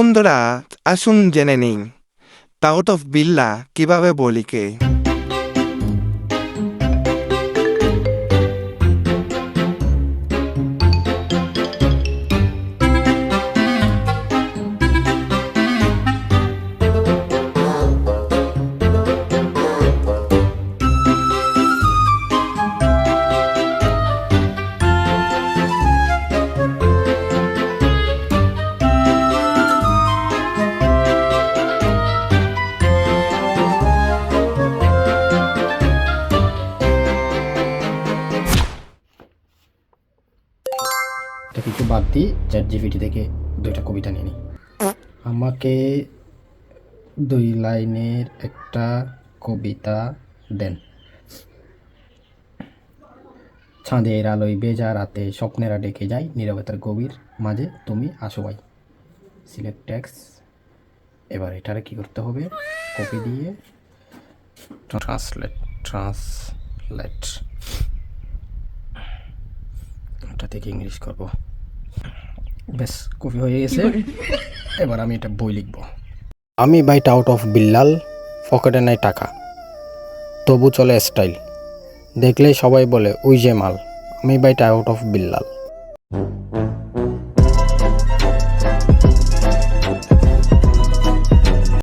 বন্ধুরা, আসুন জেনে নিই তাওত অফ বিল্লা কিভাবে বলিকে। এটা কিছু বাদ দিয়ে চ্যাটজিপিটি থেকে দুইটা কবিতা নিয়ে নিই। আমাকে 2 লাইনের একটা কবিতা দেন। চাঁদের আলোয় ভেজা রাতে স্বপ্নেরা ডেকে যায়, নীরবতার গভীর মাঝে তুমি আসো ভাই। Select text. এবার এটারে কি করতে হবে? কপি দিয়ে ট্রান্সলেট এটা থেকে ইংলিশ করব। বেশ, কপি হয়ে গেছে। এবার আমি এটা বই লিখব। আমি বাইট আউট অফ বিল্লাল, পকেটে নাই টাকা, তবু চলে স্টাইল, দেখলেই সবাই বলে ওই যে মাল। আমি বাইট আউট অফ বিল্লাল।